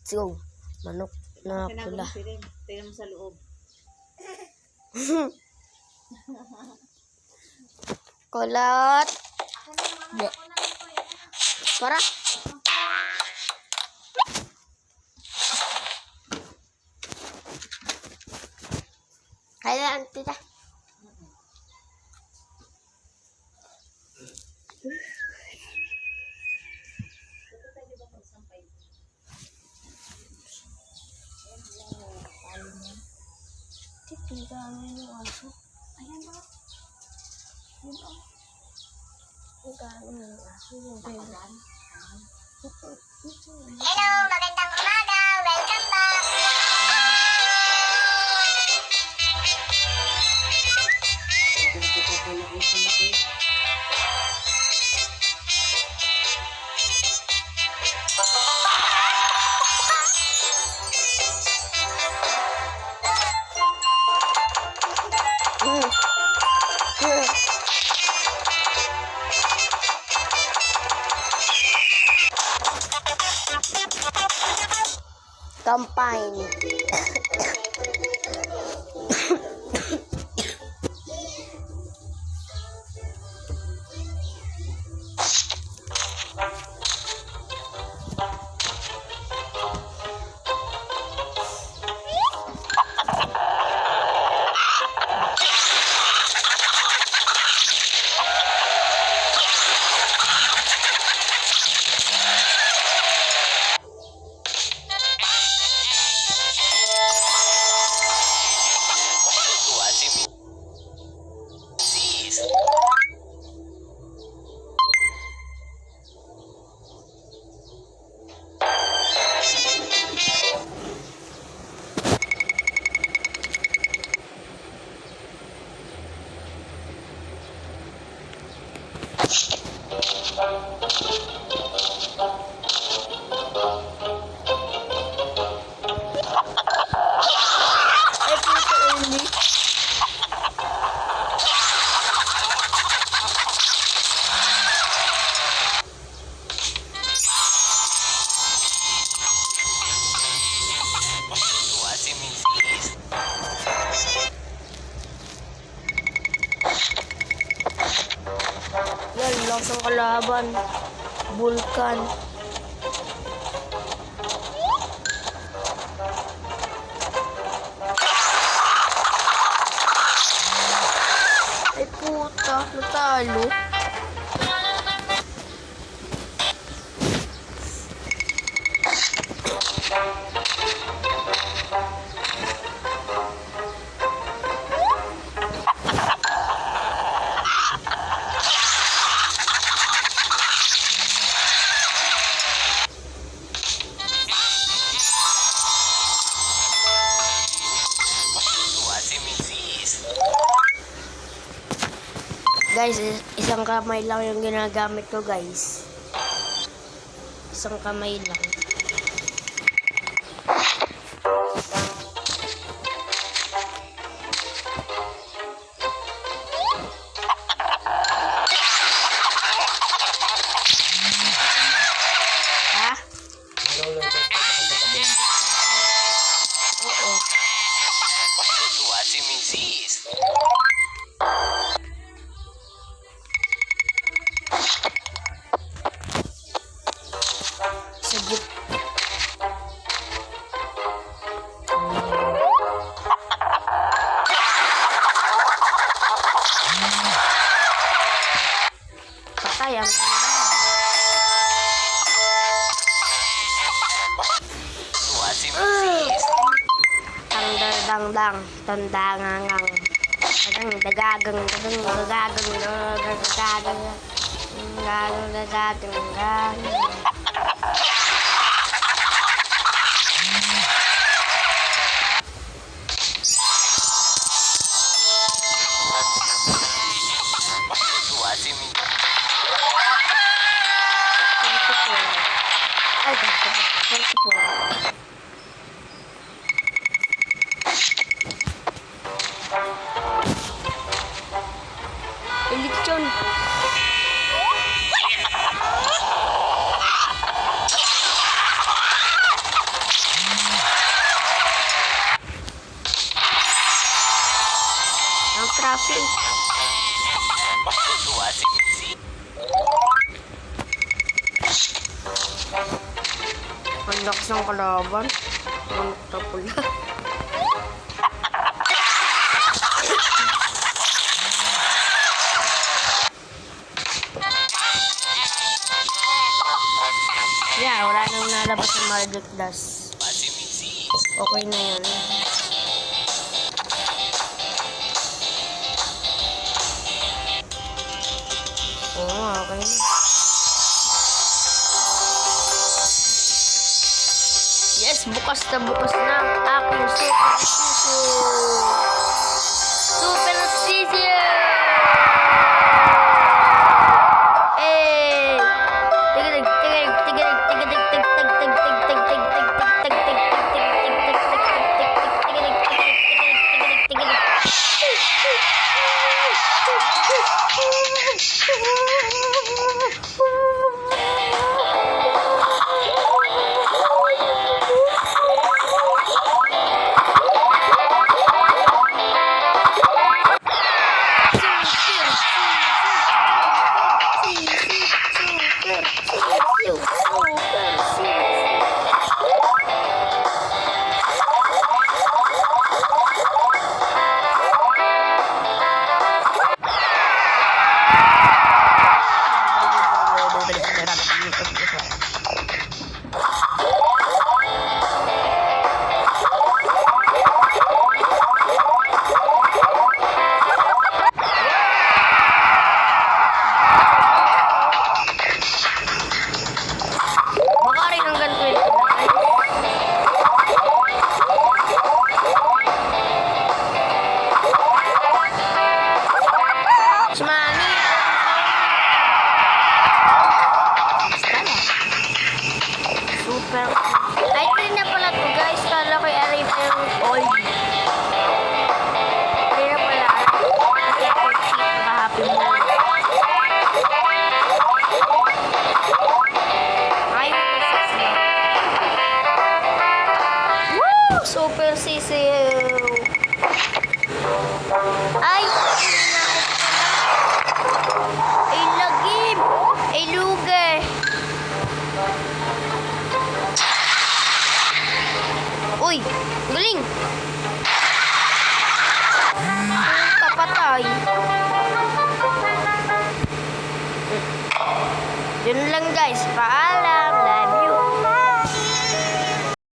Let's go. Manok na pula. Tingnan mo sa loob. Kulot. Para. Kailan, tita? Tingnan yung aso. Ayan ba? Yun o. Tingnan yung aso. Hello, magandang umaga. Welcome back. Campaign. Yan, langsung kalaban. Vulkan. Ay puta, natalo. Guys, isang kamay lang yung ginagamit ko, guys. Isang kamay lang. Ha? Oo. Sagip. Patay ang dang tandangangang dagagang Eleksyon. kasi. Matutuwa si Missy. Ang lakas ng kalaban. Ang tapula. Yeah, wala nang nalabas ng Magic Dust. Si Missy. Okay na yun. Oo, okay na. Yes, bukas na ang aking super sisyo. Super sisyo! Eh! Tigilig, tigilig, tigilig, tigilig, tig, tig, tig, tig, tig, tig, tig, tig, tig, tig, tig, tig, tig, tig, tig, tig, tig, tig, baka rin hanggang 29. Smani! Super. Ay, 3 na pala to guys. Kala ko i-array pa yung old. 3 na pala. Kasi ako naka-happy mo. Ay, ito 6 na. Woo! Super sisiw! Ay! Ay, lagim! Ay, luge! Uy! Galing! Kapatay! Yun lang guys. Paalam!